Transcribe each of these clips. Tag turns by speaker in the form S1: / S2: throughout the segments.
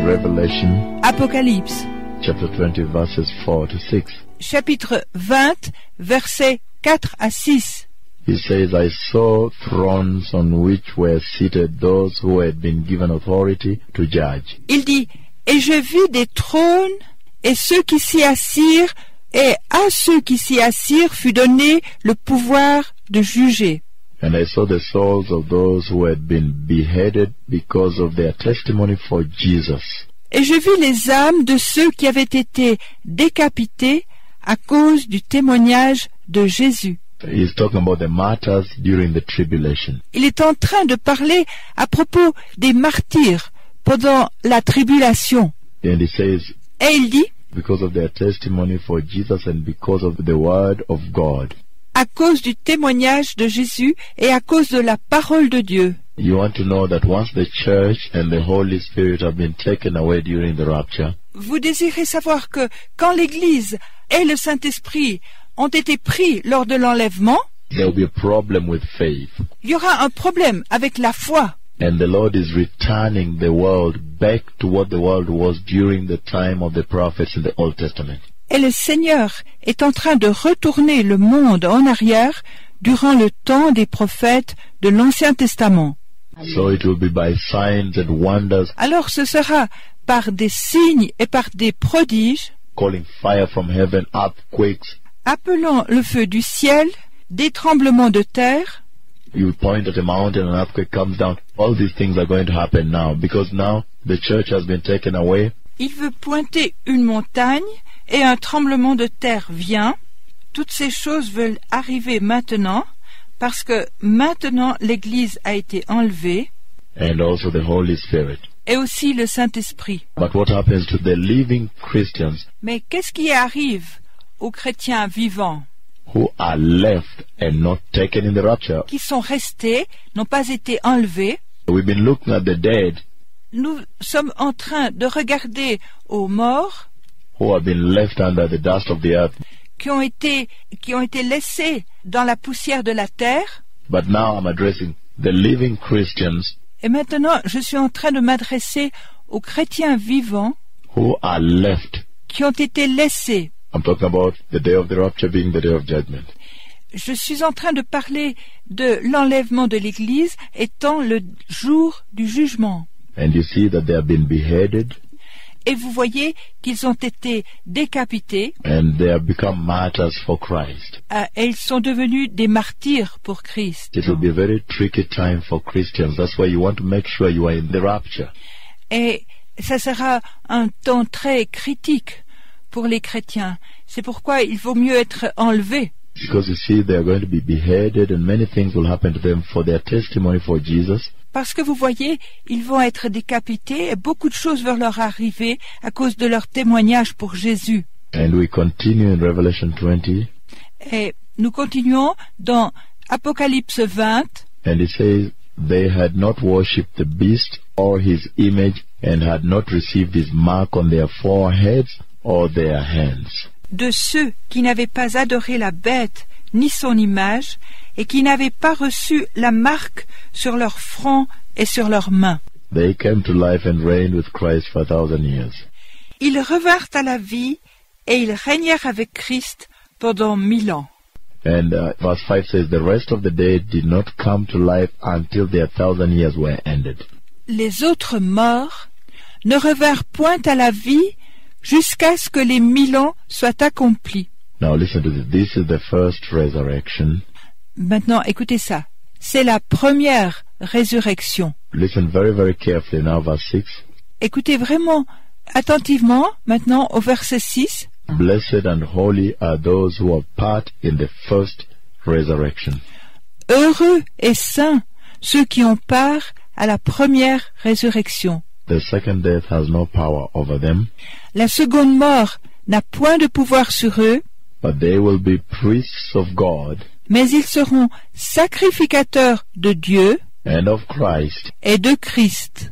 S1: Revelation
S2: Apocalypse,
S1: chapter 20 verses 4 to 6.
S2: chapitre 20, versets 4 à 6.
S1: He says, I saw thrones on which were seated those who had been given authority to judge.
S2: Il dit, et je vis des trônes, et ceux qui s'y assirent, et à ceux qui s'y assirent fut donné le pouvoir de juger.
S1: And I saw the souls of those who had been beheaded because of their testimony for Jesus.
S2: Et je vis les âmes de ceux qui avaient été décapités à cause du témoignage de Jésus.
S1: He's talking about the martyrs during the tribulation.
S2: Il est en train de parler à propos des martyrs pendant la tribulation.
S1: And he says,
S2: Et il dit,
S1: because of their testimony for Jesus and because of the word of God.
S2: à cause du témoignage de Jésus et à cause de la parole de Dieu.
S1: You want to know that once the church and the Holy Spirit have been taken away during the rapture,
S2: Vous désirez savoir que quand l'Église et le Saint-Esprit ont été pris lors de l'enlèvement,
S1: there will be a problem with faith.
S2: il y aura un problème avec la foi.
S1: And the Lord is returning the world back to what the world was during the time of the prophets in the Old Testament.
S2: Et le Seigneur est en train de retourner le monde en arrière durant le temps des prophètes de l'Ancien Testament.
S1: So it will be by signs and wonders,
S2: Alors ce sera par des signes et par des prodiges,
S1: calling fire from heaven, earthquakes.
S2: appelant le feu du ciel, des tremblements de terre.
S1: You point at a mountain, an earthquake comes down. All these things are going to happen now because now the church has been taken away.
S2: Il veut pointer une montagne et un tremblement de terre vient. Toutes ces choses veulent arriver maintenant parce que maintenant l'Église a été enlevée
S1: And also the Holy Spirit.
S2: et aussi le Saint-Esprit.
S1: But what happens to the living Christians
S2: Mais qu'est-ce qui arrive aux chrétiens vivants
S1: who are left and not taken in the rapture?
S2: qui sont restés, n'ont pas été enlevés?
S1: We've been looking at the dead
S2: Nous sommes en train de regarder aux morts
S1: who have been left under the dust of the earth.
S2: qui ont été laissés dans la poussière de la terre.
S1: But now I'm addressing the living Christians
S2: Et maintenant, je suis en train de m'adresser aux chrétiens vivants
S1: who are left.
S2: qui ont été laissés.
S1: I'm talking about the day of the rapture being the day of judgment.
S2: Je suis en train de parler de l'enlèvement de l'Église étant le jour du jugement.
S1: And you see that they have been beheaded
S2: Et vous voyez qu'ils ont été décapités
S1: and they have become martyrs for Christ.
S2: et ils sont devenus des martyrs pour Christ.
S1: It will be a very tricky time for Christians. That's why you want to make sure you are in the rapture.
S2: Et ça sera un temps très critique pour les chrétiens. C'est pourquoi il vaut mieux être enlevé.
S1: Because you see, they are going to be beheaded and many things will happen to them for their testimony for Jesus.
S2: Parce que vous voyez, ils vont être décapités et beaucoup de choses vont leur arriver à cause de leur témoignage pour Jésus.
S1: And we continue in Revelation 20.
S2: Et nous continuons dans Apocalypse 20.
S1: And it says, they had not worshipped the beast or his image and had not received his mark on their foreheads or their hands.
S2: De ceux qui n'avaient pas adoré la bête ni son image et qui n'avaient pas reçu la marque sur leur front et sur leurs mains.
S1: They came to life and reigned with Christ for 1,000 years.
S2: Ils revinrent à la vie et ils régnèrent avec Christ pendant 1000 ans.
S1: And verse 5 says, the rest of the dead did not come to life until their 1,000 years were ended.
S2: Les autres morts ne revinrent point à la vie jusqu'à ce que les 1000 ans soient accomplis.
S1: Now listen to this. This is the first resurrection.
S2: Maintenant, écoutez ça. C'est la première résurrection.
S1: Listen very, very carefully now, verse 6.
S2: Écoutez vraiment attentivement maintenant au verset 6.
S1: Blessed and holy are those who have part in the first resurrection.
S2: Heureux et saints ceux qui ont part à la première résurrection.
S1: The second death has no power over them,
S2: La seconde mort n'a point de pouvoir sur eux,
S1: but they will be priests of God
S2: mais ils seront sacrificateurs de Dieu
S1: and of Christ
S2: et de Christ.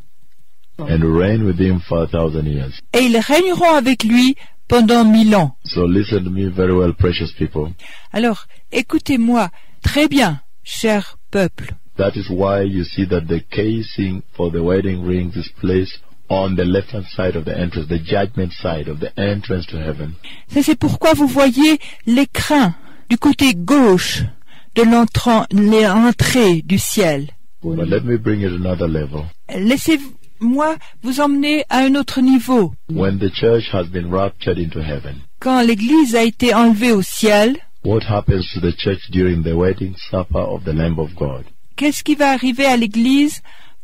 S1: and reign with him for 1,000 years.
S2: Et ils régneront avec lui pendant 1000 ans.
S1: So listen to me very well, precious people.
S2: Alors, écoutez-moi très bien, cher peuple.
S1: That is why you see that the casing for the wedding rings is placed on the left-hand side of the entrance, the judgment side of the entrance to heaven.
S2: Ça, c'est pourquoi vous voyez l'écrin du côté gauche de l'entrée du ciel.
S1: But let me bring it to another level.
S2: Laissez-moi vous emmener à un autre niveau.
S1: When the church has been raptured into heaven,
S2: Quand l'Église a été enlevée au ciel,
S1: what happens to the church during the wedding supper of the Lamb of God?
S2: qu'est-ce qui va arriver à l'Église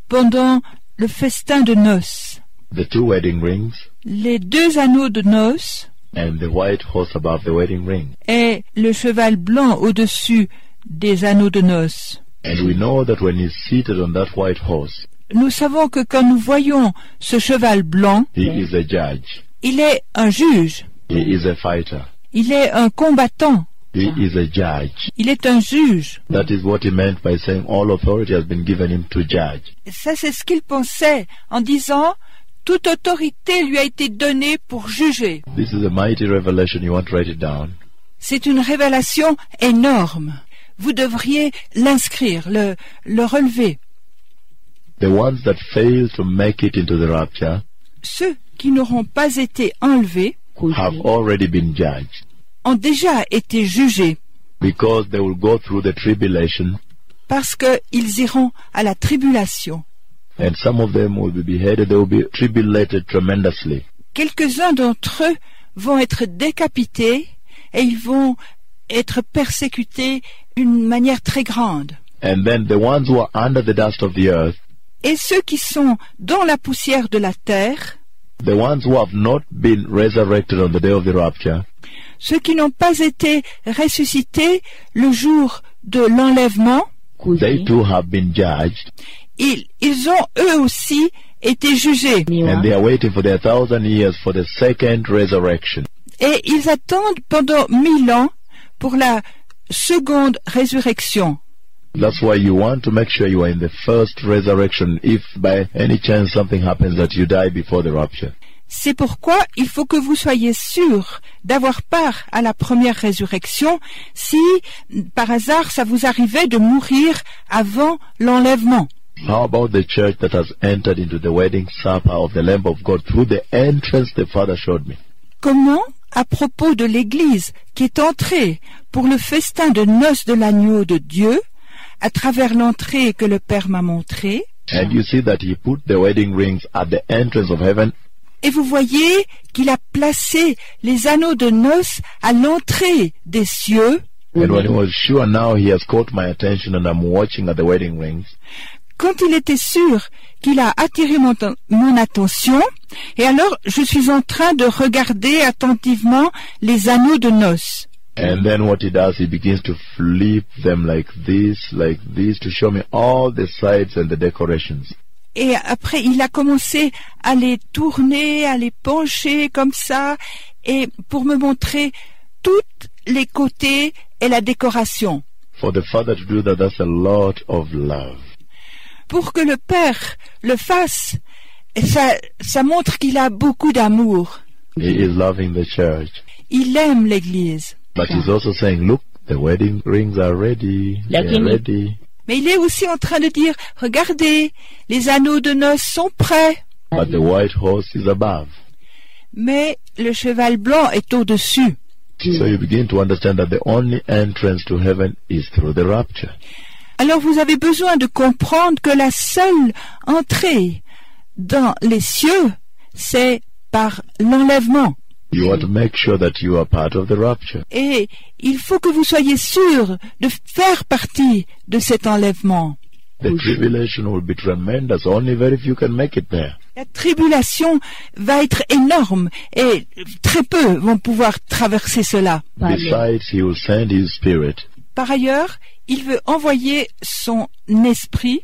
S2: pendant le festin de noces?
S1: The two wedding rings
S2: Les 2 anneaux de noces
S1: and the white horse above the wedding ring.
S2: et le cheval blanc au-dessus des anneaux de noces.
S1: And we know that when he's seated on that white horse,
S2: Nous savons que quand nous voyons ce cheval blanc,
S1: he is a judge,
S2: il est un juge,
S1: he is a fighter,
S2: il est un combattant,
S1: he is a judge.
S2: il est un juge.
S1: That is what he meant by saying all authority has been given him to judge.
S2: Ça, c'est ce qu'il pensait en disant « Toute autorité lui a été donnée pour juger
S1: This is a mighty revelation. You want to write it down. ».
S2: C'est une révélation énorme. Vous devriez l'inscrire, le relever.
S1: The ones that fail to make it into the rapture
S2: Ceux qui n'auront pas été enlevés
S1: have already been judged,
S2: ont déjà été jugés
S1: because they will go through the tribulation,
S2: parce qu'ils iront à la tribulation.
S1: and some of them will be beheaded. They will be tribulated tremendously.
S2: Quelques-uns d'entre eux vont être décapités et ils vont être persécutés d'une manière très grande.
S1: And then the ones who are under the dust of the earth,
S2: Et ceux qui sont dans la poussière de la terre,
S1: the ones who have not been resurrected on the day of the rapture,
S2: ceux qui n'ont pas été ressuscités le jour de l'enlèvement,
S1: they too have been judged,
S2: ils ont eux aussi été jugés.
S1: and they are waiting for their 1,000 years for the second resurrection.
S2: Et ils attendent pendant 1000 ans pour la seconde résurrection.
S1: That's why you want to make sure you are in the first resurrection if by any chance something happens that you die before the rapture.
S2: C'est pourquoi il faut que vous soyez sûrs d'avoir part à la première résurrection si, par hasard, ça vous arrivait de mourir avant l'enlèvement.
S1: How about the church that has entered into the wedding supper of the Lamb of God through the entrance the Father showed me?
S2: Comment, à propos de l'Église qui est entrée pour le festin de noces de l'agneau de Dieu, à travers l'entrée que le Père m'a montrée,
S1: And you see that he put the wedding rings at the entrance of heaven,
S2: et vous voyez qu'il a placé les anneaux de noces à l'entrée des cieux.
S1: and when he was sure now he has caught my attention and I'm watching at the wedding rings,
S2: Quand il était sûr qu'il a attiré mon attention, et alors je suis en train de regarder attentivement les anneaux de noces.
S1: and then what he does, he begins to flip them like this, to show me all the sides and the decorations.
S2: Et après, il a commencé à les tourner, à les pencher comme ça, et pour me montrer tous les côtés et la décoration.
S1: For the Father to do that, that's a lot of love.
S2: Pour que le Père le fasse, ça montre qu'il a beaucoup d'amour.
S1: He is loving the church.
S2: Il aime l'Église.
S1: But he's also saying, look, the wedding rings are ready. They're ready.
S2: Mais il est aussi en train de dire, regardez, les anneaux de noces sont prêts.
S1: But the white horse is above.
S2: Mais le cheval blanc est au-dessus.
S1: So you begin to understand that the only entrance to heaven is through the rapture.
S2: Alors vous avez besoin de comprendre que la seule entrée dans les cieux, c'est par l'enlèvement.
S1: You want to make sure that you are part of the rapture.
S2: Et il faut que vous soyez sûrs de faire partie de cet enlèvement.
S1: The tribulation will be tremendous. Only very few can make it there.
S2: La tribulation va être énorme et très peu vont pouvoir traverser cela.
S1: Besides, he will send his spirit
S2: Par ailleurs, il veut envoyer son esprit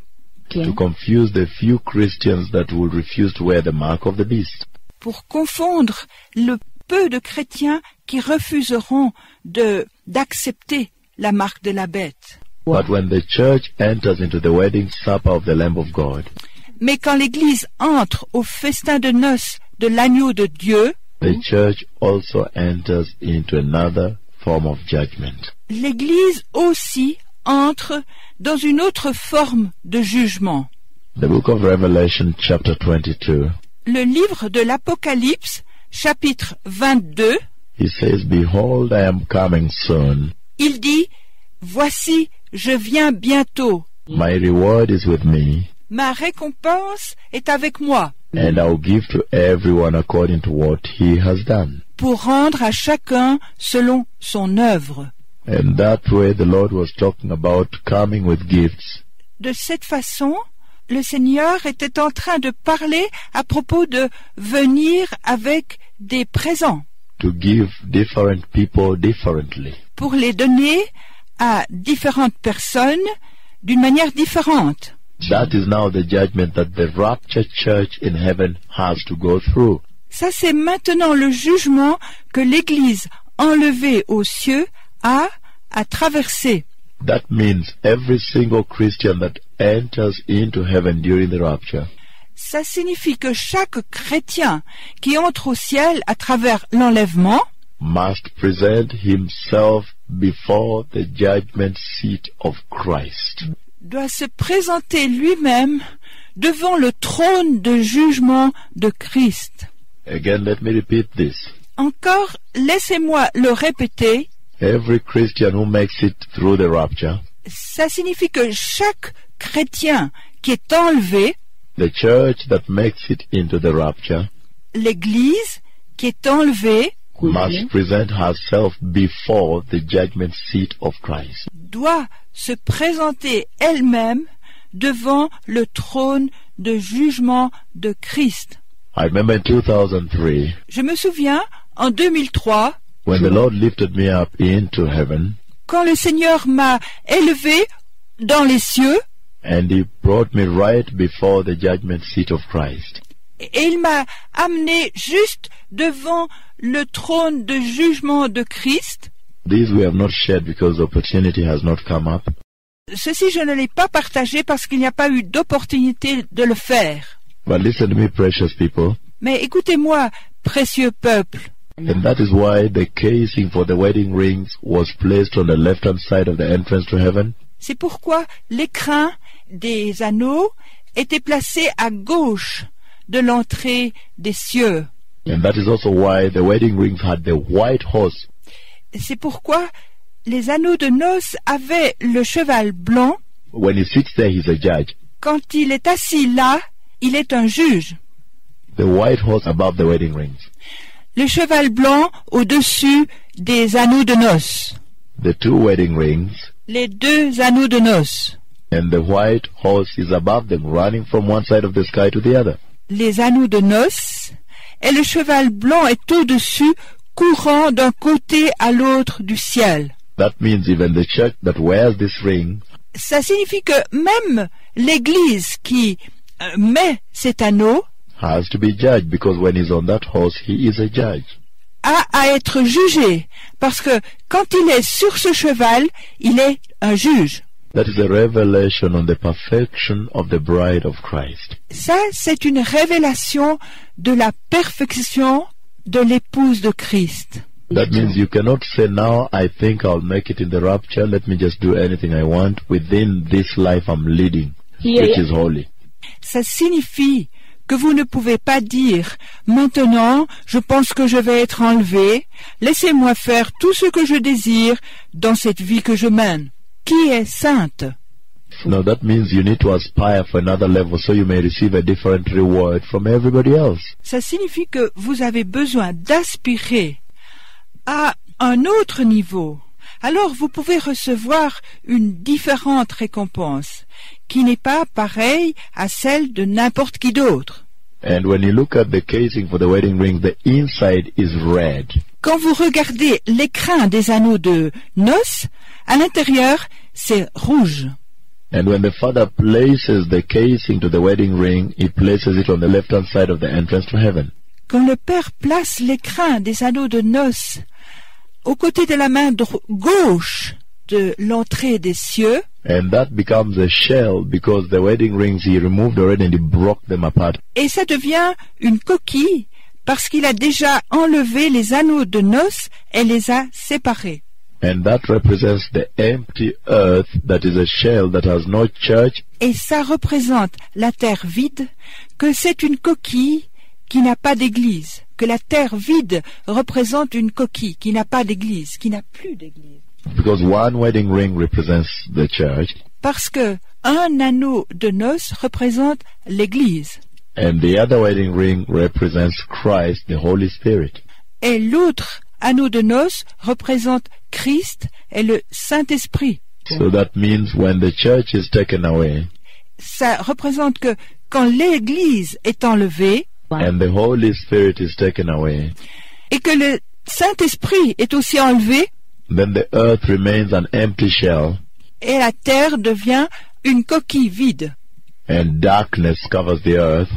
S1: to confuse the few Christians that will refuse to wear the mark of the beast.
S2: pour confondre le peu de chrétiens qui refuseront d'accepter la marque de la bête.
S1: But when the church enters into the wedding supper of the Lamb of God,
S2: Mais quand l'Église entre au festin de noces de l'agneau de Dieu,
S1: the church also enters into another form of judgment.
S2: l'Église aussi entre dans une autre forme de jugement.
S1: The book of Revelation, chapter 22,
S2: le livre de l'Apocalypse, chapitre 22,
S1: he says, "Behold, I am coming soon.
S2: il dit, « Voici, je viens bientôt.
S1: My reward is with me,
S2: Ma récompense est avec moi,
S1: and I'll give to everyone according to what he has done."
S2: pour rendre à chacun selon son œuvre.
S1: And that way the Lord was talking about coming with gifts.
S2: De cette façon, le Seigneur était en train de parler à propos de venir avec des présents,
S1: To give different people differently.
S2: pour les donner à différentes personnes d'une manière différente.
S1: That is now the judgment that the rapture church in heaven has to go through.
S2: Ça, c'est maintenant le jugement que l'Église enlevée aux cieux a à traverser.
S1: That means every single Christian that enters into heaven during the rapture
S2: Ça signifie que chaque chrétien qui entre au ciel à travers l'enlèvement
S1: must present himself before the judgment seat of Christ.
S2: doit se présenter lui-même devant le trône de jugement de Christ.
S1: Again, let me repeat this.
S2: Encore, laissez-moi le répéter,
S1: Every Christian who makes it through the rapture,
S2: ça signifie que chaque chrétien qui est enlevé,
S1: the church that makes it into the rapture,
S2: l'Église qui est enlevée,
S1: must present herself before the judgment seat of Christ.
S2: doit se présenter elle-même devant le trône de jugement de Christ.
S1: I remember in 2003,
S2: Je me souviens, en 2003,
S1: when the Lord lifted me up into heaven,
S2: quand le Seigneur m'a élevé dans les cieux,
S1: and He brought me right before the judgment seat of Christ.
S2: et il m'a amené juste devant le trône de jugement de Christ.
S1: These we have not shared because opportunity has not come up.
S2: Ceci, je ne l'ai pas partagé parce qu'il n'y a pas eu d'opportunité de le faire.
S1: But listen to me, precious people.
S2: Mais écoutez-moi, précieux peuple.
S1: And that is why the casing for the wedding rings was placed on the left-hand side of the entrance to heaven.
S2: C'est pourquoi l'écrin des anneaux était placé à gauche de l'entrée des cieux.
S1: And that is also why the wedding rings had the white horse.
S2: C'est pourquoi les anneaux de noces avaient le cheval blanc.
S1: When he sits there, he's a judge.
S2: Quand il est assis là, il est un juge.
S1: The white horse above the wedding rings.
S2: Le cheval blanc au-dessus des anneaux de noces.
S1: The two wedding rings,
S2: Les deux anneaux de noces.
S1: and the white horse is above them, running from one side of the sky to the other.
S2: Les anneaux de noces. Et le cheval blanc est au-dessus, courant d'un côté à l'autre du ciel.
S1: That means even the church that wears this ring
S2: Ça signifie que même l'Église qui met cet anneau
S1: has to be judged, because when he's on that horse, he is a judge.
S2: a à être jugé, parce que quand il est sur ce cheval, il est un juge.
S1: That is a revelation on the perfection of the bride of Christ.
S2: Ça, c'est une révélation de la perfection de l'épouse de Christ.
S1: That means you cannot say, now I think I'll make it in the rapture, let me just do anything I want within this life I'm leading, which is holy.
S2: Ça signifie que vous ne pouvez pas dire « Maintenant, je pense que je vais être enlevé, laissez-moi faire tout ce que je désire dans cette vie que je mène, qui est sainte. »
S1: No, that means you need to aspire for another level so you may receive a different reward from everybody else.
S2: Ça signifie que vous avez besoin d'aspirer à un autre niveau. Alors vous pouvez recevoir une différente récompense qui n'est pas pareille à celle de n'importe qui d'autre.
S1: And when you look at the casing for the wedding ring, the inside is red.
S2: Quand vous regardez l'écrin des anneaux de noces, à l'intérieur, c'est rouge.
S1: And when the father places the casing to the wedding ring, he places it on the left-hand side of the entrance to heaven.
S2: Quand le Père place l'écrin des anneaux de noces au côté de la main gauche de l'entrée des cieux,
S1: And that becomes a shell, because the wedding rings he removed already and he broke them apart.
S2: et ça devient une coquille parce qu'il a déjà enlevé les anneaux de noces et les a séparés.
S1: And that represents the empty earth that is a shell that has no church,
S2: Et ça représente la terre vide, que c'est une coquille qui n'a pas d'église, que la terre vide représente une coquille qui n'a pas d'église, qui n'a plus d'église.
S1: Because one wedding ring represents the church,
S2: Parce que un anneau de noces représente l'église
S1: and the other wedding ring represents Christ, the Holy Spirit.
S2: et l'autre anneau de noces représente Christ et le Saint-Esprit.
S1: So that means when the church is taken away,
S2: Ça représente que quand l'église est enlevée
S1: and the Holy Spirit is taken away,
S2: et que le Saint-Esprit est aussi enlevé,
S1: then the earth remains an empty shell,
S2: et la terre devient une coquille vide.
S1: and darkness covers the earth,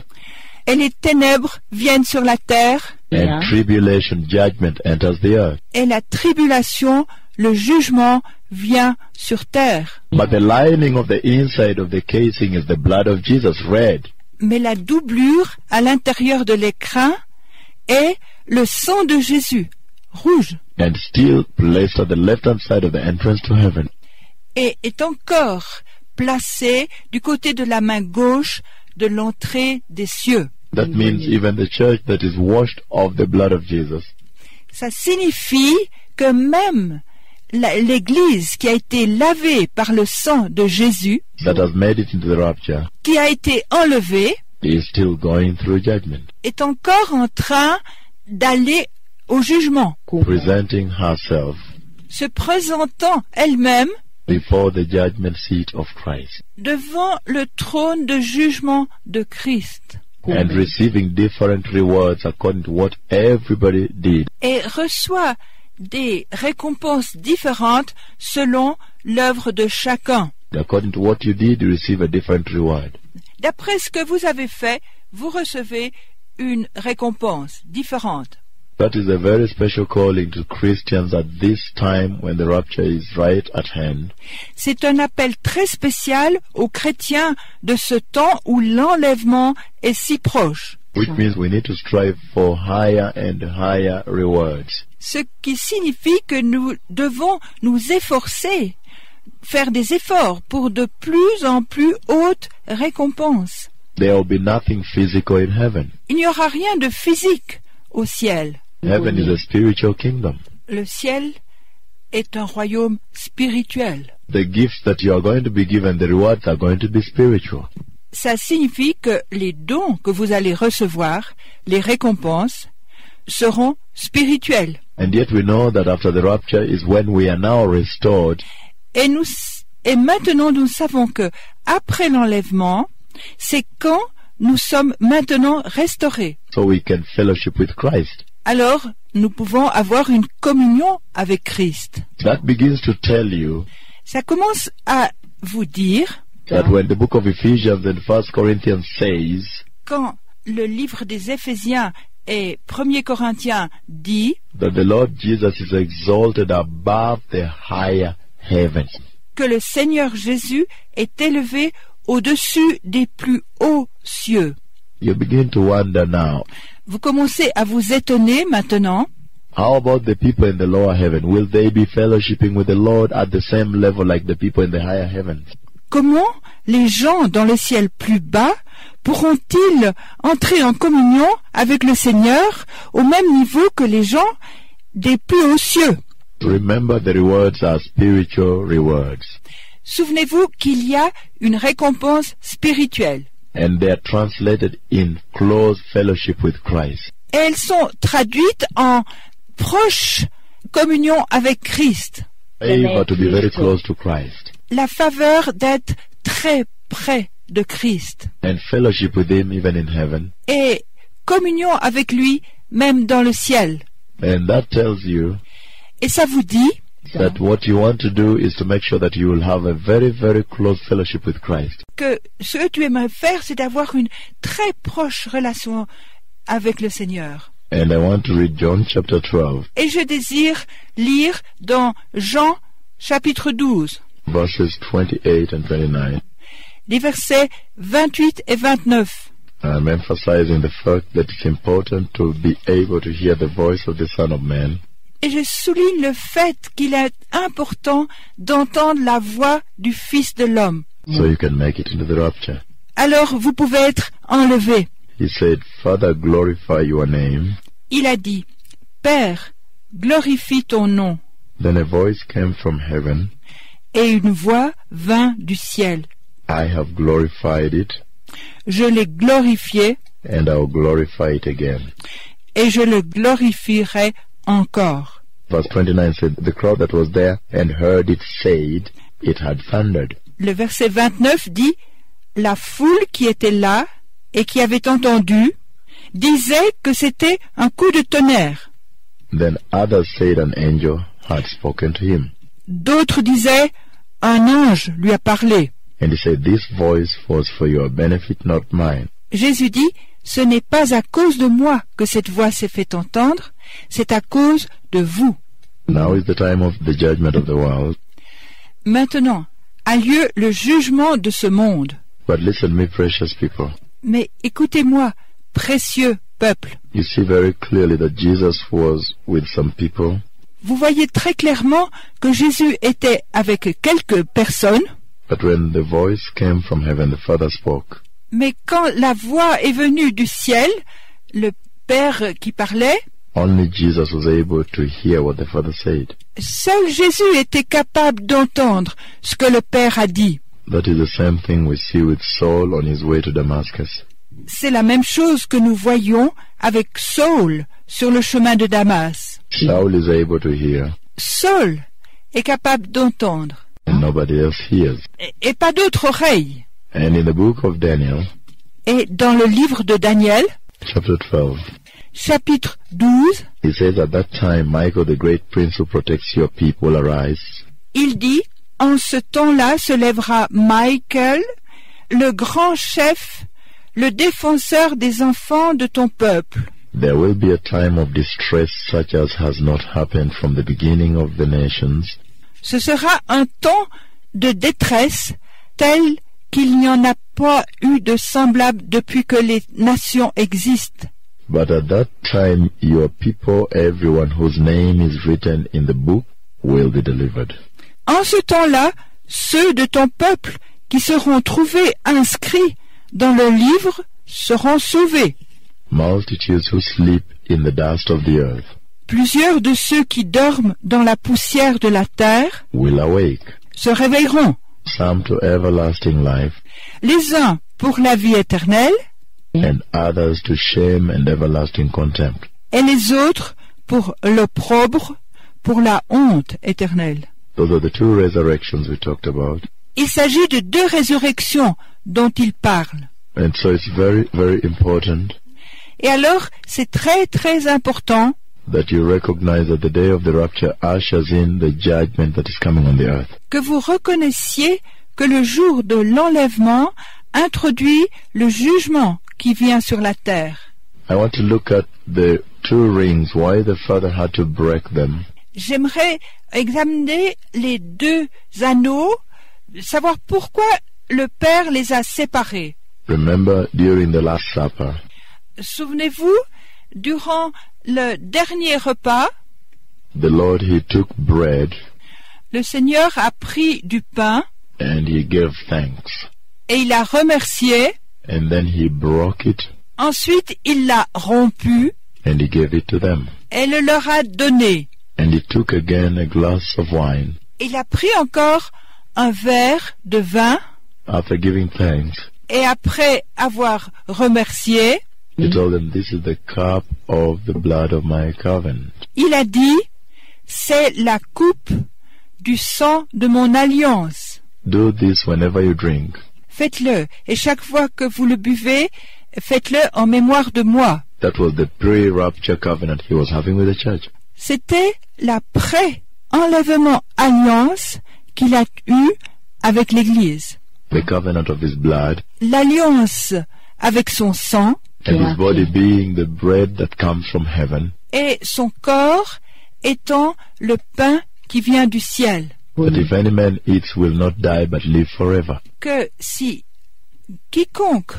S2: Et les ténèbres viennent sur la terre,
S1: and tribulation, judgment enters the earth.
S2: et la tribulation, le jugement vient sur terre.
S1: But the lining of the inside of the casing is the blood of Jesus, red.
S2: Mais la doublure à l'intérieur de l'écrin est le sang de Jésus, rouge,
S1: And still placed at the left-hand side of the entrance to heaven.
S2: et est encore placé du côté de la main gauche de l'entrée des cieux.
S1: That means even the church that is washed of the blood of Jesus,
S2: Ça signifie que même l'Église qui a été lavée par le sang de Jésus,
S1: that has made it into the rapture,
S2: qui a été enlevée,
S1: is still going through judgment,
S2: est encore en train d'aller au jugement,
S1: presenting herself
S2: se présentant elle-même
S1: before the judgment seat of Christ,
S2: devant le trône de jugement de Christ
S1: and receiving different rewards according to what everybody did.
S2: et reçoit des récompenses différentes selon l'œuvre de chacun.
S1: According to what you did, you receive a different reward.
S2: D'après ce que vous avez fait, vous recevez une récompense différente.
S1: That is a very special calling to Christians at this time when the rapture is right at hand.
S2: C'est un appel très spécial aux chrétiens de ce temps où l'enlèvement est si proche.
S1: Which means we need to strive for higher and higher rewards.
S2: Ce qui signifie que nous devons nous efforcer, faire des efforts pour de plus en plus hautes récompenses.
S1: There will be nothing physical in heaven.
S2: Il n'y aura rien de physique au ciel.
S1: Heaven is a spiritual kingdom.
S2: Le ciel est un royaume spirituel.
S1: The gifts that you are going to be given, the rewards are going to be spiritual.
S2: Ça signifie que les dons que vous allez recevoir, les récompenses, seront spirituels.
S1: And yet we know that after the rapture is when we are now restored,
S2: Et maintenant nous savons que après l'enlèvement, c'est quand nous sommes maintenant restaurés.
S1: so we can fellowship with Christ.
S2: Alors nous pouvons avoir une communion avec Christ.
S1: That begins to tell you
S2: Ça commence à vous dire,
S1: that when the book of Ephesians and 1 Corinthians says
S2: quand le livre des Éphésiens et 1 Corinthiens dit
S1: that the Lord Jesus is exalted above the higher heavens,
S2: que le Seigneur Jésus est élevé au-dessus des plus hauts cieux.
S1: you begin to wonder now,
S2: Vous commencez à vous étonner maintenant.
S1: how about the people in the lower heaven? Will they be fellowshipping with the Lord at the same level like the people in the higher heavens?
S2: Comment les gens dans le ciel plus bas pourront-ils entrer en communion avec le Seigneur au même niveau que les gens des plus hauts cieux?
S1: Remember, the rewards are spiritual rewards,
S2: Souvenez-vous qu'il y a une récompense spirituelle.
S1: and they are translated in close fellowship with Christ.
S2: Et elles sont traduites en proche communion avec Christ.
S1: Favor to be very close to Christ,
S2: La faveur d'être très près de Christ.
S1: and fellowship with Him even in heaven.
S2: Et communion avec lui même dans le ciel.
S1: And that tells you
S2: Et ça vous dit
S1: that what you want to do is to make sure that you will have a very, very close fellowship with Christ.
S2: que ce que tu aimerais faire, c'est d'avoir une très proche relation avec le Seigneur.
S1: And I want to read John chapter 12,
S2: Et je désire lire dans Jean chapitre 12,
S1: verses 28 and 29.
S2: les versets 28 et 29.
S1: I'm emphasizing the fact that it's important to be able to hear the voice of the Son of Man.
S2: Et je souligne le fait qu'il est important d'entendre la voix du Fils de l'homme.
S1: So you can make it into the rapture.
S2: Alors vous pouvez être enlevés.
S1: he said, Father, glorify your name.
S2: Il a dit, Père, glorifie ton nom.
S1: Then a voice came from heaven.
S2: Et une voix vint du ciel.
S1: I have glorified it,
S2: Je l'ai glorifié
S1: and I will glorify it again.
S2: et je le glorifierai encore.
S1: Verse 29 said, the crowd that was there and heard it said, it had thundered.
S2: Le verset 29 dit, la foule qui était là et qui avait entendu disait que c'était un coup de tonnerre.
S1: Then others said an angel had spoken to him.
S2: D'autres disaient, un ange lui a parlé.
S1: And he said, this voice was for your benefit, not mine.
S2: Jésus dit, ce n'est pas à cause de moi que cette voix s'est fait entendre, c'est à cause de vous.
S1: Now is the time of the judgment of the world.
S2: Maintenant a lieu le jugement de ce monde.
S1: But listen, me precious people.
S2: Mais écoutez-moi, précieux peuple.
S1: You see very clearly that Jesus was with some people.
S2: Vous voyez très clairement que Jésus était avec quelques personnes,
S1: But when the voice came from heaven, the Father spoke.
S2: mais quand la voix est venue du ciel, le Père qui parlait,
S1: Only Jesus was able to hear what the Father said.
S2: seul Jésus était capable d'entendre ce que le Père a dit.
S1: That is the same thing we see with Saul on his way to Damascus.
S2: C'est la même chose que nous voyons avec Saul sur le chemin de Damas.
S1: Saul is able to hear,
S2: Saul est capable d'entendre,
S1: and nobody else hears.
S2: et pas d'autre oreille.
S1: And in the book of Daniel,
S2: Et dans le livre de Daniel,
S1: chapter 12,
S2: chapitre 12,
S1: he says, at that time, Michael, the great prince who protects your people, arise.
S2: il dit, en ce temps-là se lèvera Michael, le grand chef, le défenseur des enfants de ton peuple.
S1: There will be a time of distress such as has not happened from the beginning of the nations,
S2: Ce sera un temps de détresse tel qu'il n'y en a pas eu de semblable depuis que les nations existent.
S1: but at that time your people, everyone whose name is written in the book, will be delivered.
S2: En ce temps-là, ceux de ton peuple qui seront trouvés inscrits dans le livre seront sauvés.
S1: Multitudes who sleep in the dust of the earth
S2: Plusieurs de ceux qui dorment dans la poussière de la terre
S1: will awake,
S2: se réveilleront,
S1: some to everlasting life,
S2: les uns pour la vie éternelle
S1: and others to shame and everlasting contempt.
S2: et les autres pour l'opprobre, pour la honte éternelle.
S1: Those are the two resurrections we talked about.
S2: Il s'agit de deux résurrections dont il parle.
S1: And so it's very, very important
S2: Et alors, c'est très très important
S1: that you recognize that the day of the rapture ushers in the judgment that is coming on the earth.
S2: que vous reconnaissiez que le jour de l'enlèvement introduit le jugement qui vient sur la terre.
S1: I want to look at the two rings, why the Father had to break them.
S2: J'aimerais examiner les deux anneaux, savoir pourquoi le Père les a séparés.
S1: Remember, during the Last Supper,
S2: Souvenez-vous, durant le dernier repas,
S1: the Lord, He took bread
S2: le Seigneur a pris du pain
S1: and He gave thanks.
S2: et il a remercié.
S1: And then He broke it
S2: Ensuite, il l'a rompu
S1: and He gave it to them.
S2: et le leur a donné.
S1: And He took again a glass of wine.
S2: Il a pris encore un verre de vin
S1: After giving thanks,
S2: et après avoir remercié,
S1: He told them, this is the cup of the blood of my covenant.
S2: il a dit, c'est la coupe du sang de mon alliance.
S1: Do this whenever you drink.
S2: Faites-le, et chaque fois que vous le buvez, faites-le en mémoire de moi.
S1: That was the pre-rapture covenant He was having with the church.
S2: C'était la pré-enlèvement alliance qu'il a eue avec l'Église.
S1: The covenant of His blood,
S2: L'alliance avec son sang
S1: and His body being the bread that comes from heaven,
S2: et son corps étant le pain qui vient du ciel.
S1: that if any man eats will not die but live forever.
S2: Que si quiconque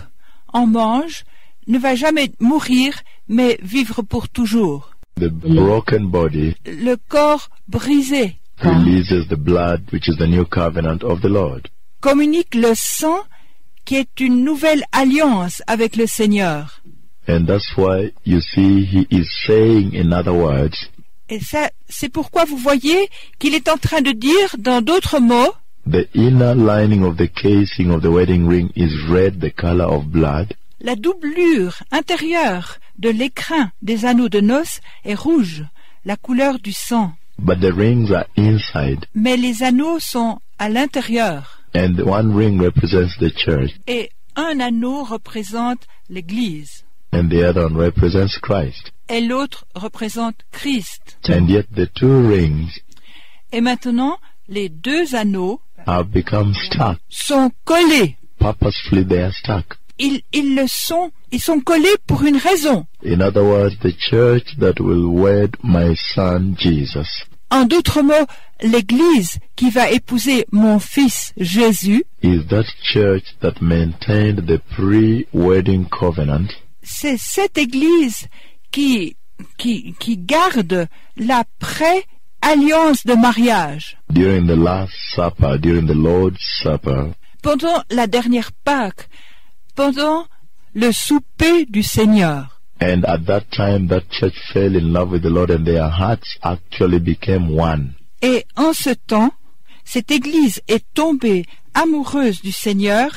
S2: en mange ne va jamais mourir, mais vivre pour toujours.
S1: The broken body
S2: Le corps brisé
S1: releases the blood, which is the new covenant of the Lord.
S2: communique le sang qui est une nouvelle alliance avec le Seigneur.
S1: And that's why you see he is saying, in other words,
S2: Et ça, c'est pourquoi vous voyez qu'il est en train de dire, dans d'autres mots,
S1: the inner lining of the casing of the wedding ring is red, the color of blood,
S2: la doublure intérieure de l'écrin des anneaux de noces est rouge, la couleur du sang.
S1: but the rings are inside,
S2: Mais les anneaux sont à l'intérieur.
S1: and one ring represents the church,
S2: Et un anneau représente l'Église.
S1: and the other one represents Christ.
S2: Et l'autre représente Christ.
S1: And yet the two rings
S2: Et maintenant, les deux anneaux
S1: have become stuck.
S2: sont collés.
S1: Purposefully they are stuck.
S2: Ils sont collés pour une raison.
S1: In other words, the church that will wed my son Jesus
S2: En d'autres mots, l'Église qui va épouser mon fils Jésus,
S1: is that church that maintained the pre-wedding covenant
S2: c'est cette Église qui garde la pré-alliance de mariage.
S1: during the Last Supper, during the Lord's Supper,
S2: Pendant la dernière Pâque, pendant le souper du Seigneur.
S1: and at that time that church fell in love with the Lord and their hearts actually became one.
S2: Et en ce temps, cette Église est tombée amoureuse du Seigneur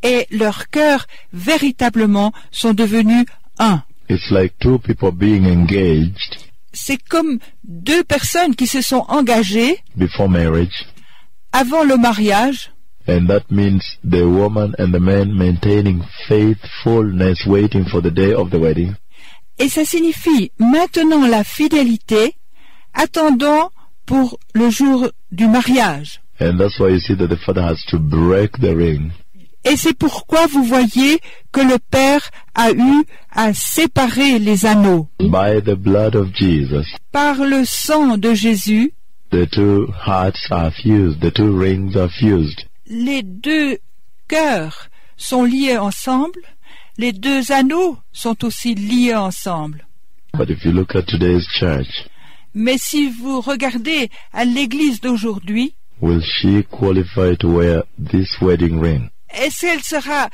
S2: et leurs cœurs véritablement sont devenus un.
S1: It's like two people being engaged
S2: C'est comme deux personnes qui se sont engagées
S1: before marriage,
S2: avant le mariage,
S1: and that means the woman and the man maintaining faithfulness, waiting for the day of the wedding.
S2: et ça signifie maintenant la fidélité, attendant pour le jour du mariage.
S1: And that's why you see that the father has to break the ring.
S2: Et c'est pourquoi vous voyez que le Père a eu à séparer les anneaux.
S1: By the blood of Jesus,
S2: Par le sang de Jésus,
S1: the two hearts are fused, the two rings are fused.
S2: les deux cœurs sont liés ensemble, les deux anneaux sont aussi liés ensemble.
S1: But if you look at today's church,
S2: Mais si vous regardez à l'Église d'aujourd'hui,
S1: will she qualify to wear this wedding ring?
S2: est-ce qu'elle sera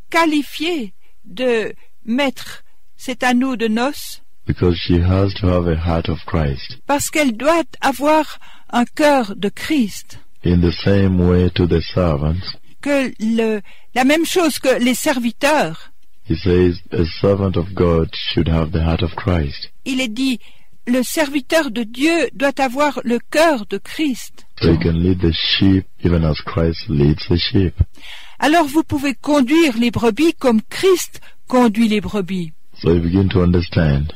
S2: qualifiée de mettre cet anneau de noces?
S1: Because she has to have a heart of Christ.
S2: Parce qu'elle doit avoir un cœur de Christ.
S1: In the same way to the servants,
S2: Que la même chose que les serviteurs.
S1: he says a servant of God should have the heart of Christ.
S2: Il est dit, le serviteur de Dieu doit avoir le cœur de Christ.
S1: So he can lead the sheep even as Christ leads the sheep.
S2: Alors vous pouvez conduire les brebis comme Christ conduit les brebis.
S1: So you begin to understand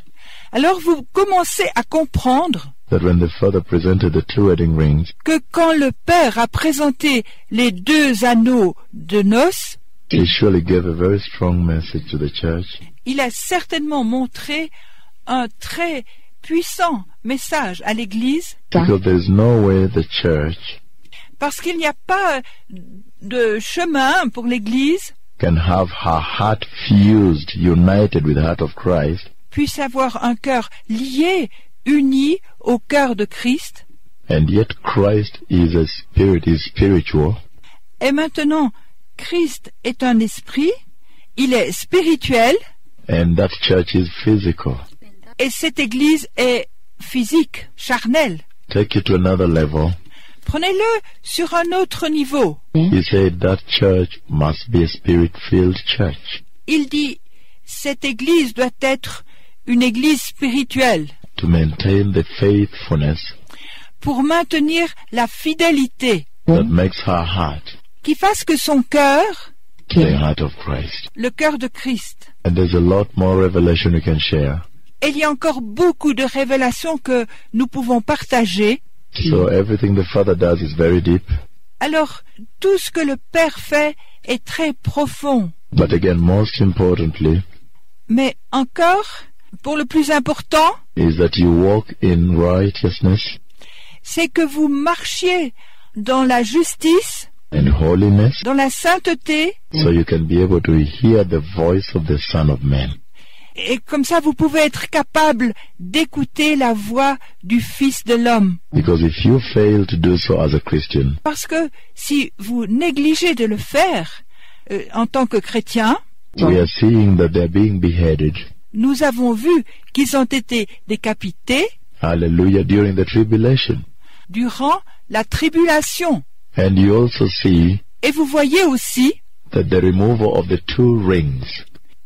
S2: Alors vous commencez à comprendre
S1: that when the father presented the two wedding rings,
S2: que quand le Père a présenté les deux anneaux de noces,
S1: he surely gave a very strong message to the church.
S2: il a certainement montré un très puissant message à l'Église,
S1: Because there is no way the church
S2: parce qu'il n'y a pas de chemin pour l'Église
S1: can have her heart fused, united with the heart of Christ,
S2: puisse avoir un cœur lié, uni au cœur de Christ,
S1: and yet Christ is a spirit, is spiritual,
S2: et maintenant Christ est un esprit, il est spirituel,
S1: and that church is physical.
S2: et cette Église est physique, charnelle.
S1: Take it to another level.
S2: Prenez-le sur un autre niveau.
S1: He said that church must be a spirit-filled church
S2: Il dit, cette Église doit être une Église spirituelle
S1: to maintain the faithfulness
S2: pour maintenir la fidélité,
S1: that makes her heart
S2: qui fasse que son cœur,
S1: the heart of Christ.
S2: le cœur de Christ.
S1: And there's a lot more revelation we can share.
S2: Et il y a encore beaucoup de révélations que nous pouvons partager.
S1: So everything the Father does is very deep.
S2: Alors, tout ce que le Père fait est très profond.
S1: But again, most importantly,
S2: Mais encore, pour le plus important,
S1: is that you walk in righteousness
S2: c'est que vous marchiez dans la justice,
S1: and holiness,
S2: dans la sainteté,
S1: so you can be able to hear the voice of the Son of Man.
S2: et comme ça vous pouvez être capable d'écouter la voix du Fils de l'homme.
S1: Because if you fail to do so as a Christian,
S2: Parce que si vous négligez de le faire, en tant que chrétiens,
S1: we are seeing that they are being beheaded.
S2: nous avons vu qu'ils ont été décapités
S1: Hallelujah, during the tribulation.
S2: durant la tribulation.
S1: And you also see
S2: Et vous voyez aussi
S1: that the removal of the two rings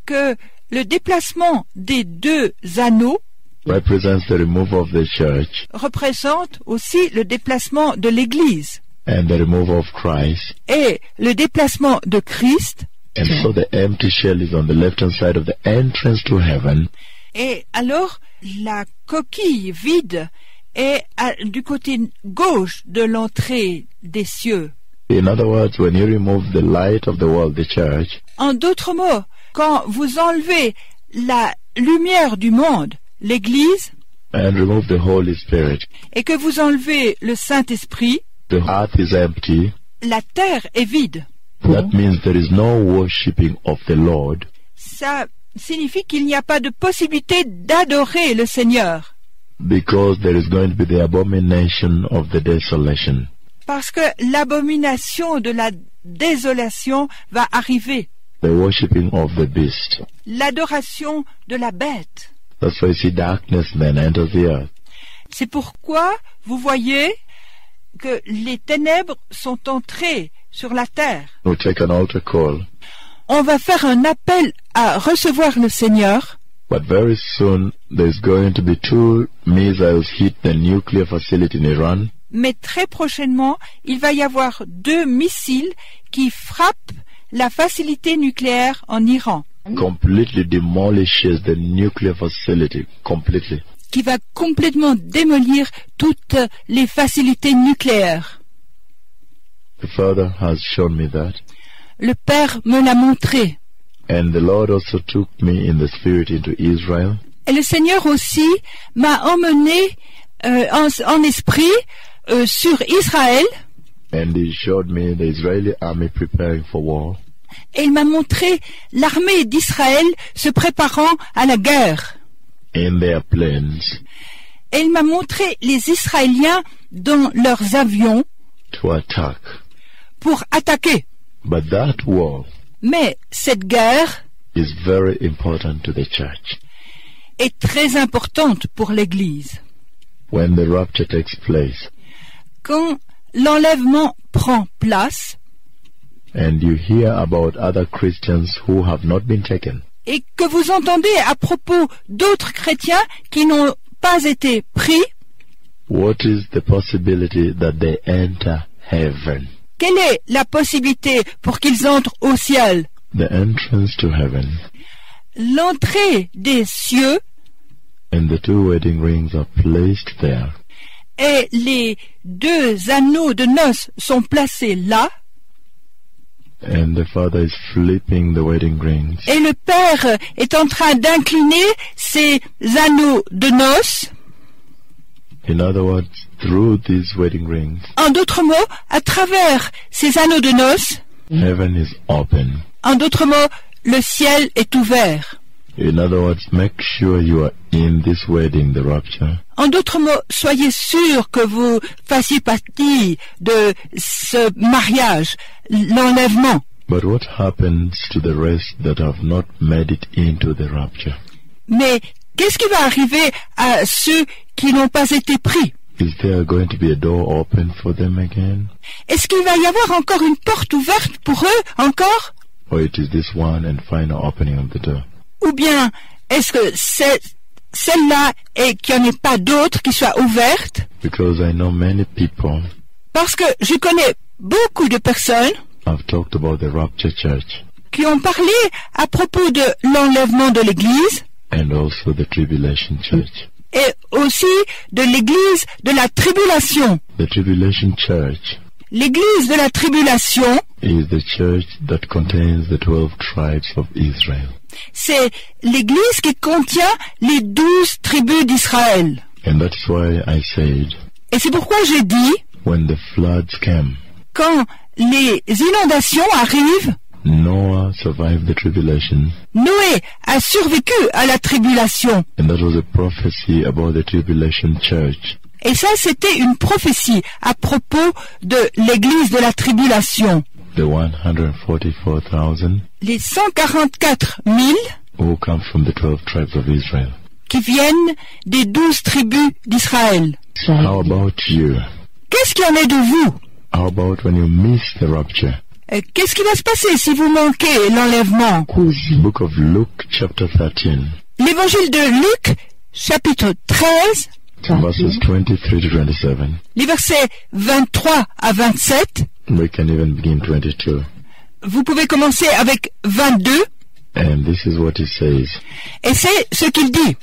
S2: que le déplacement des deux anneaux
S1: represents the removal of the church
S2: représente aussi le déplacement de l'Église
S1: and the removal of Christ.
S2: et le déplacement de Christ.
S1: And so the empty shell is on the left-hand side of the entrance to heaven.
S2: Et alors, la coquille vide est du côté gauche de l'entrée des cieux.
S1: In other words, when you remove the light of the world, the church,
S2: En d'autres mots, quand vous enlevez la lumière du monde, l'Église,
S1: and remove the Holy Spirit,
S2: et que vous enlevez le Saint-Esprit,
S1: the earth is empty.
S2: la terre est vide.
S1: That means there is no worshipping of the Lord.
S2: Ça signifie qu'il n'y a pas de possibilité d'adorer le Seigneur,
S1: Because there is going to be the abomination of the desolation.
S2: parce que l'abomination de la désolation va arriver,
S1: The worshipping of the beast.
S2: l'adoration de la bête.
S1: That's why you see darkness then enters the earth.
S2: C'est pourquoi vous voyez que les ténèbres sont entrées sur la terre.
S1: We'll take an altar call.
S2: On va faire un appel à recevoir le Seigneur,
S1: But very soon there's going to be two missiles hit the nuclear facility in Iran.
S2: mais très prochainement, il va y avoir 2 missiles qui frappent la facilité nucléaire en Iran,
S1: Completely demolishes the nuclear facility. Completely.
S2: qui va complètement démolir toutes les facilités nucléaires.
S1: The Father has shown me that.
S2: Le Père me l'a montré.
S1: And the Lord also took me in the spirit into Israel.
S2: Et le Seigneur aussi m'a emmené en esprit sur Israël,
S1: And He showed me the Israeli army preparing for war.
S2: et il m'a montré l'armée d'Israël se préparant à la guerre.
S1: In their planes
S2: Et il m'a montré les Israéliens dans leurs avions
S1: to attack.
S2: pour attaquer.
S1: But that war
S2: Mais cette guerre
S1: is very important to the church.
S2: est très importante pour l'Église.
S1: When the rapture takes place
S2: Quand l'enlèvement prend place
S1: and you hear about other Christians who have not been taken,
S2: et que vous entendez à propos d'autres chrétiens qui n'ont pas été pris,
S1: what is the possibility that they enter heaven?
S2: quelle est la possibilité pour qu'ils entrent au ciel?
S1: The entrance to heaven
S2: L'entrée des cieux
S1: and the two wedding rings are placed there.
S2: et les 2 anneaux de noces sont placés là,
S1: And the Father is flipping the wedding rings.
S2: et le Père est en train d'incliner ces anneaux de noces.
S1: In other words, through these wedding rings,
S2: En d'autres mots, à travers ces anneaux de noces,
S1: heaven is open.
S2: en d'autres mots, le ciel est ouvert.
S1: In other words, make sure you are in this wedding, the rapture.
S2: En d'autres mots, soyez sûrs que vous fassiez partie de ce mariage, l'enlèvement.
S1: But what happens to the rest that have not made it into the rapture?
S2: Mais qu'est-ce qui va arriver à ceux qui n'ont pas été pris?
S1: Is there going to be a door open for them again?
S2: Est-ce qu'il va y avoir encore une porte ouverte pour eux, encore?
S1: Or it is this one and final opening of the door?
S2: Ou bien, est-ce que c'est celle-là et qu'il n'y en ait pas d'autres qui soient ouvertes?
S1: Because I know many people
S2: Parce que je connais beaucoup de personnes
S1: have talked about the rapture church
S2: qui ont parlé à propos de l'enlèvement de l'Église
S1: and also the tribulation church.
S2: et aussi de l'Église de la tribulation.
S1: The tribulation church
S2: L'Église de la tribulation,
S1: is the church that contains the 12 tribes of Israel.
S2: c'est l'Église qui contient les 12 tribus d'Israël.
S1: And that's why I said,
S2: Et c'est pourquoi j'ai dit,
S1: when the floods came,
S2: quand les inondations arrivent,
S1: Noah survived the tribulation.
S2: Noé a survécu à la tribulation.
S1: And that was a prophecy about the tribulation church.
S2: Et ça, c'était une prophétie à propos de l'Église de la tribulation.
S1: The 144,000
S2: les 144 000
S1: who come from the 12 tribes of Israel.
S2: qui viennent des 12 tribus d'Israël.
S1: How about you?
S2: Qu'est-ce qu'il en est de vous?
S1: How about when you miss the rapture?
S2: Qu'est-ce qui va se passer si vous manquez l'enlèvement?
S1: Book of Luke, chapter 13,
S2: L'évangile de Luc, chapitre 13,
S1: verses 23 to 27.
S2: les versets 23 à 27.
S1: We can even begin 22.
S2: Vous pouvez commencer avec 22,
S1: And this is what it says.
S2: et c'est ce qu'il dit.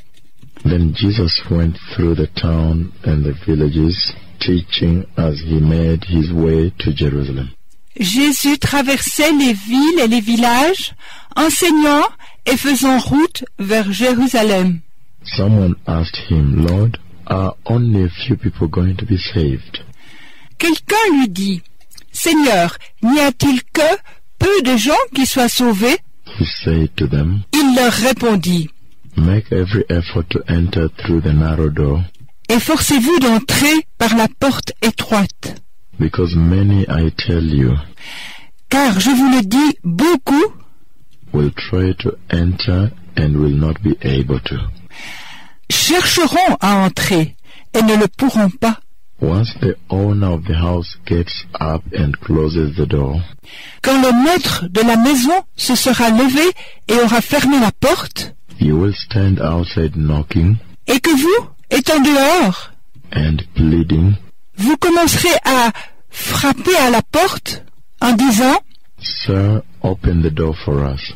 S1: Then Jesus went through the town and the villages, teaching as he made his way to Jerusalem.
S2: Jésus traversait les villes et les villages, enseignant et faisant route vers Jérusalem.
S1: Someone asked him, Lord, are only a few people going to be saved?
S2: Quelqu'un lui dit, Seigneur, n'y a-t-il que peu de gens qui soient sauvés?
S1: He said to them,
S2: Il leur répondit,
S1: Make every effort to enter through the narrow door,
S2: efforcez-vous d'entrer par la porte étroite,
S1: because many, I tell you,
S2: car je vous le dis, beaucoup
S1: will try to enter and will not be able to.
S2: chercheront à entrer et ne le pourront pas.
S1: Once the owner of the house gets up and closes the door,
S2: Quand le maître de la maison se sera levé et aura fermé la porte,
S1: you will stand outside knocking
S2: et que vous, étant dehors,
S1: and pleading,
S2: vous commencerez à frapper à la porte en disant,
S1: Sir, open the door for us.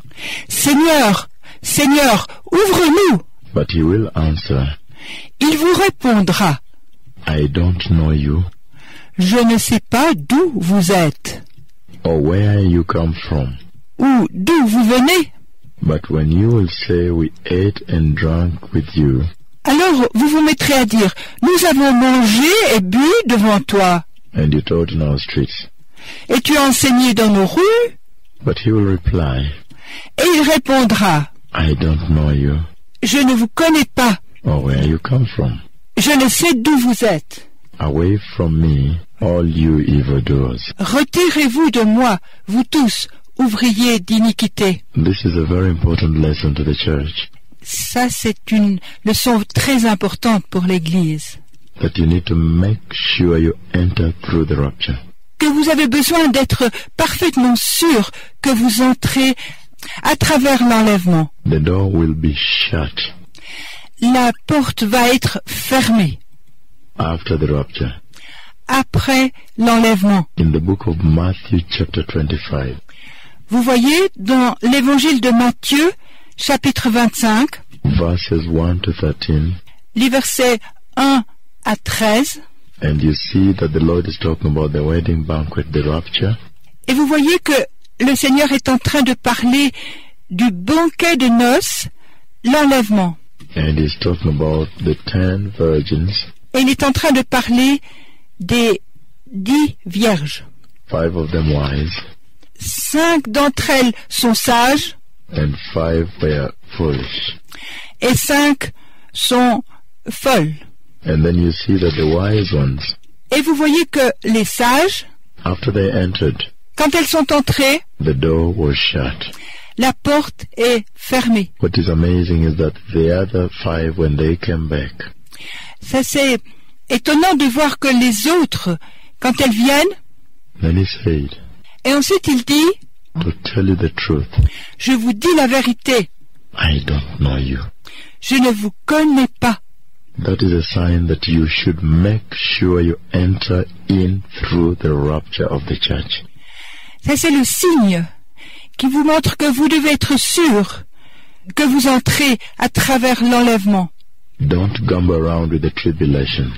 S2: Seigneur, Seigneur, ouvre-nous.
S1: But he will answer,
S2: Il vous répondra,
S1: I don't know you,
S2: je ne sais pas d'où vous êtes,
S1: or where you come from.
S2: ou d'où vous venez.
S1: But when you will say, We ate and drank with you,
S2: Alors vous vous mettrez à dire, nous avons mangé et bu devant toi,
S1: and you taught in our streets.
S2: et tu as enseigné dans nos rues,
S1: But he will reply,
S2: et il répondra,
S1: I don't know you,
S2: je ne vous connais pas,
S1: or where you come from.
S2: je ne sais d'où vous êtes.
S1: Away from me, all you evildoers.
S2: Retirez-vous de moi, vous tous, ouvriers d'iniquité.
S1: This is a very important lesson to the church,
S2: Ça, c'est une leçon très importante pour l'Église.
S1: that you need to make sure you enter through the rapture.
S2: Que vous avez besoin d'être parfaitement sûr que vous entrez à travers l'enlèvement.
S1: The door will be shut
S2: La porte va être fermée
S1: after the rapture.
S2: après l'enlèvement.
S1: In the book of Matthew chapter 25,
S2: Vous voyez dans l'évangile de Matthieu, chapitre 25,
S1: verses 1 to 13,
S2: les versets 1 à 13,
S1: and you see that the Lord is talking about the wedding banquet, the rapture,
S2: et vous voyez que le Seigneur est en train de parler du banquet de noces, l'enlèvement.
S1: and he's talking about the 10 virgins,
S2: Et il est en train de parler des 10 vierges.
S1: 5 of them wise,
S2: 5 d'entre elles sont sages
S1: and 5 were foolish.
S2: et 5 sont folles.
S1: And then you see that the wise ones,
S2: Et vous voyez que les sages,
S1: after they entered,
S2: quand elles sont entrées,
S1: the door was shut.
S2: la porte est fermée.
S1: What is amazing is that the other 5, when they came back,
S2: Ça, c'est étonnant de voir que les autres, quand elles viennent,
S1: then he said,
S2: et ensuite il dit,
S1: to tell you the truth,
S2: je vous dis la vérité,
S1: I don't know you.
S2: je ne vous connais pas.
S1: That is a sign that you should make sure you enter in through the rapture of the church.
S2: Ça, c'est le signe qui vous montre que vous devez être sûr que vous entrez à travers l'enlèvement.
S1: Don't gamble around with the tribulation.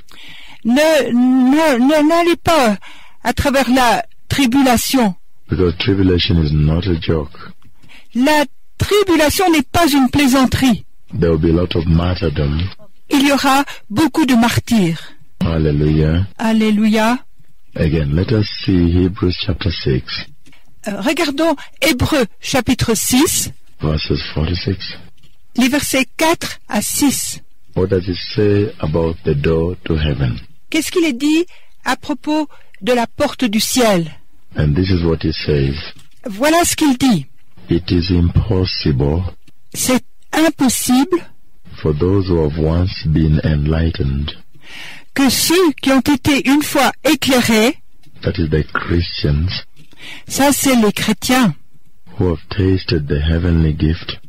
S2: N'allez pas à travers la tribulation.
S1: Because tribulation is not a joke.
S2: La tribulation n'est pas une plaisanterie.
S1: There will be a lot of martyrdom.
S2: Il y aura beaucoup de martyrs.
S1: Hallelujah.
S2: Alléluia.
S1: Again, let us see Hebrews chapter 6,
S2: Regardons Hébreux chapitre 6,
S1: verses 4 to 6.
S2: les versets 4 à 6.
S1: What does it say about the door to heaven?
S2: Qu'est-ce qu'il est dit à propos de la porte du ciel?
S1: And this is what he says.
S2: Voilà ce qu'il dit.
S1: It is impossible
S2: C'est impossible
S1: for those who have once been enlightened,
S2: que ceux qui ont été une fois éclairés,
S1: that is the Christians,
S2: ça c'est les chrétiens,
S1: who have tasted the heavenly gift,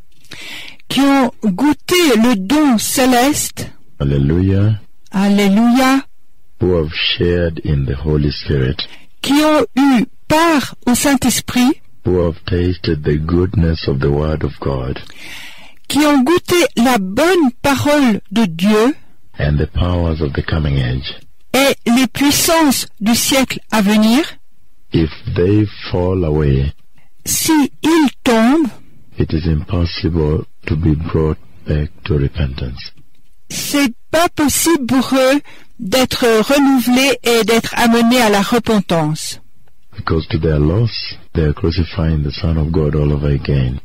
S2: qui ont goûté le don céleste,
S1: hallelujah,
S2: alléluia,
S1: who have shared in the Holy Spirit,
S2: qui ont eu part au Saint-Esprit,
S1: who have tasted the goodness of the Word of God,
S2: qui ont goûté la bonne parole de Dieu
S1: and the powers of the coming age.
S2: et les puissances du siècle à venir,
S1: If they fall away,
S2: si ils tombent,
S1: it is impossible to be brought back to repentance.
S2: c'est pas possible pour eux d'être renouvelés et d'être amenés à la repentance.
S1: Because to their loss, they are crucifying the Son of God all over again.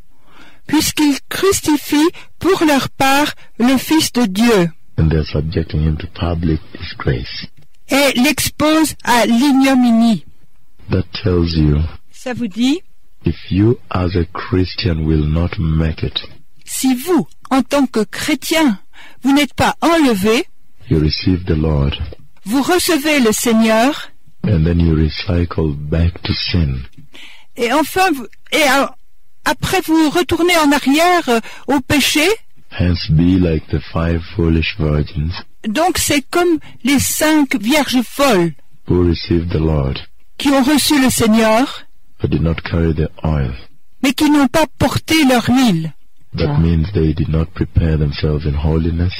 S2: Puisqu'ils crucifient pour leur part le Fils de Dieu
S1: And they are subjecting him to public disgrace.
S2: et l'exposent à l'ignominie.
S1: That tells you,
S2: Ça vous dit,
S1: if you as a Christian will not make it,
S2: si vous, en tant que chrétien, vous n'êtes pas enlevé,
S1: you receive the Lord,
S2: vous recevez le Seigneur,
S1: and then you recycle back to sin.
S2: et enfin, après vous retournez en arrière au péché.
S1: Hence be like the 5 foolish virgins
S2: Donc c'est comme les 5 vierges folles
S1: who received the Lord,
S2: qui ont reçu le Seigneur,
S1: but did not carry the oil.
S2: mais qui n'ont pas porté leur huile.
S1: That means they did not prepare themselves in holiness.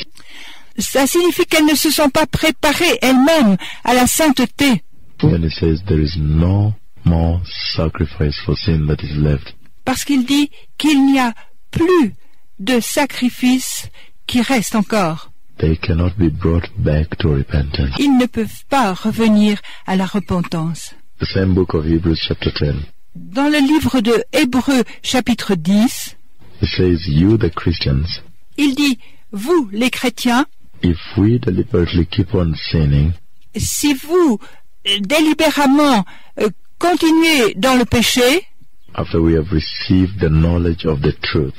S2: Ça signifie qu'elles ne se sont pas préparées elles-mêmes à la sainteté.
S1: Then it says there is no more sacrifice for sin that is left.
S2: Parce qu'il dit qu'il n'y a plus de sacrifice qui reste encore.
S1: They cannot be brought back to repentance.
S2: Ils ne peuvent pas revenir à la repentance.
S1: The same book of Hebrews chapter 10.
S2: Dans le livre de Hébreux chapitre 10,
S1: It says, you the Christians,
S2: il dit, vous les chrétiens,
S1: if we deliberately keep on sinning,
S2: si vous délibérément continuez dans le péché,
S1: after we have received the knowledge of the truth,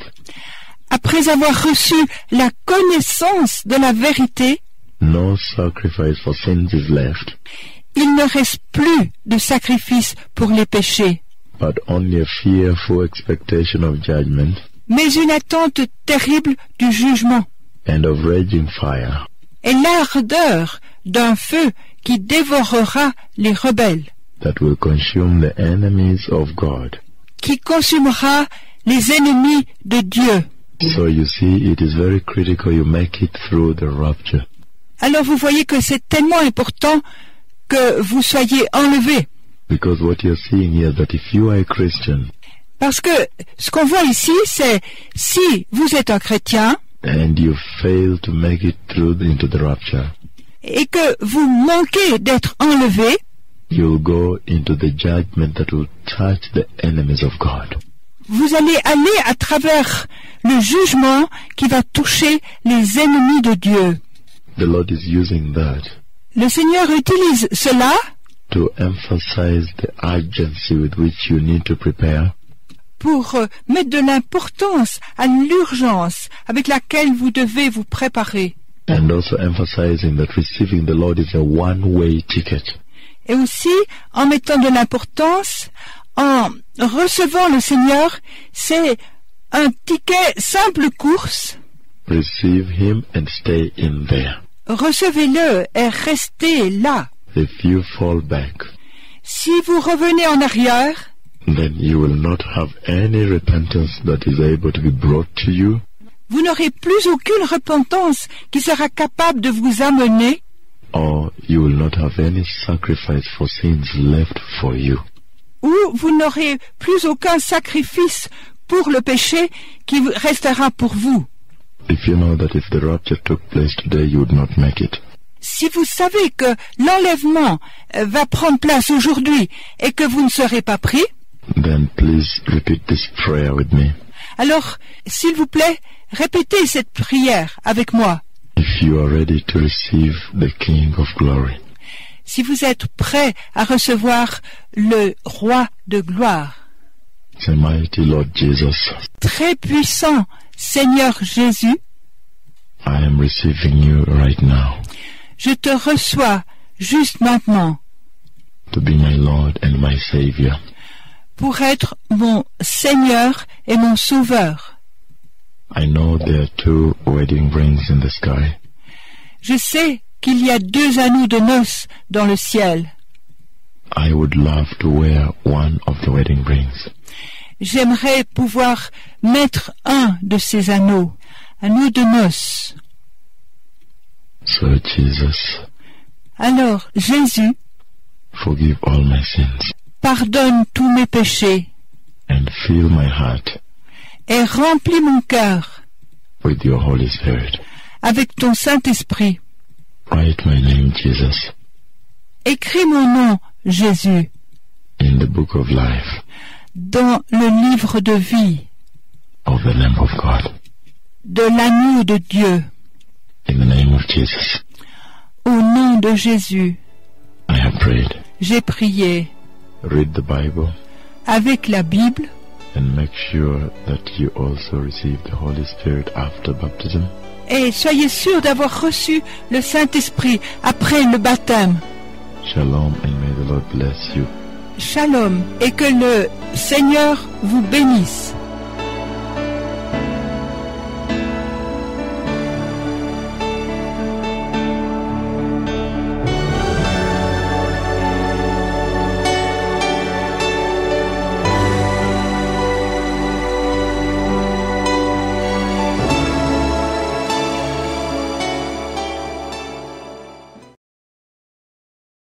S2: après avoir reçu la connaissance de la vérité,
S1: no sacrifice for sins is left,
S2: il ne reste plus de sacrifice pour les péchés,
S1: but only a fearful expectation of judgment
S2: mais une attente terrible du jugement
S1: and of raging fire,
S2: et l'ardeur d'un feu qui dévorera les rebelles,
S1: that will consume the enemies of God.
S2: qui consumera les ennemis de Dieu.
S1: So you see, it is very critical you make it through the rapture.
S2: Alors vous voyez que c'est tellement important que vous soyez enlevés.
S1: Because what you're seeing here is that if you are a Christian
S2: Parce que ce qu'on voit ici, c'est si vous êtes un chrétien
S1: and you fail to make it through into the rapture,
S2: et que vous manquez d'être enlevé,
S1: you'll go into the judgment that will touch the enemies of God.
S2: vous allez aller à travers le jugement qui va toucher les ennemis de Dieu.
S1: The Lord is using that
S2: Le Seigneur utilise cela
S1: to emphasize the urgency with which you need to prepare
S2: pour mettre de l'importance à l'urgence avec laquelle vous devez vous préparer.
S1: and also emphasizing that receiving the Lord is a one-way ticket.
S2: Et aussi, en mettant de l'importance, en recevant le Seigneur, c'est un ticket simple course.
S1: Receive Him and stay in there.
S2: Recevez-le et restez là.
S1: If you fall back,
S2: Si vous revenez en arrière,
S1: then you will not have any repentance that is able to be brought to you,
S2: vous n'aurez plus aucune repentance qui sera capable de vous amener,
S1: or you will not have any sacrifice for sins left for you.
S2: ou vous n'aurez plus aucun sacrifice pour le péché qui restera pour vous.
S1: If you know that if the rapture took place today, you would not make it,
S2: Si vous savez que l'enlèvement va prendre place aujourd'hui et que vous ne serez pas pris,
S1: then please repeat this prayer with me.
S2: alors, s'il vous plaît, répétez cette prière avec moi.
S1: If you are ready to receive the King of Glory,
S2: si vous êtes prêts à recevoir le roi de gloire.
S1: Say, mighty Lord Jesus,
S2: Très puissant Seigneur Jésus,
S1: I am receiving you right now
S2: je te reçois juste maintenant
S1: to be my Lord and my Savior.
S2: pour être mon Seigneur et mon Sauveur.
S1: I know there are 2 wedding rings in the sky.
S2: Je sais qu'il y a 2 anneaux de noces dans le ciel.
S1: I would love to wear one of the wedding rings.
S2: J'aimerais pouvoir mettre un de ces anneaux de noces.
S1: So Jesus,
S2: Alors, Jésus,
S1: forgive all my sins
S2: pardonne tous mes péchés
S1: and fill my heart
S2: et remplis mon cœur
S1: with your Holy Spirit.
S2: avec ton Saint-Esprit.
S1: Write my name, Jesus,
S2: Écris mon nom, Jésus,
S1: in the book of life
S2: dans le livre de vie
S1: of the Lamb of God.
S2: de l'agneau de Dieu.
S1: In the name of Jesus,
S2: Au nom de Jésus,
S1: I have prayed.
S2: j'ai prié.
S1: Read the Bible
S2: Avec la Bible,
S1: and make sure that you also receive the Holy Spirit after baptism.
S2: et soyez sûrs d'avoir reçu le Saint-Esprit après le baptême.
S1: Shalom, and may the Lord bless you.
S2: Shalom, et que le Seigneur vous bénisse.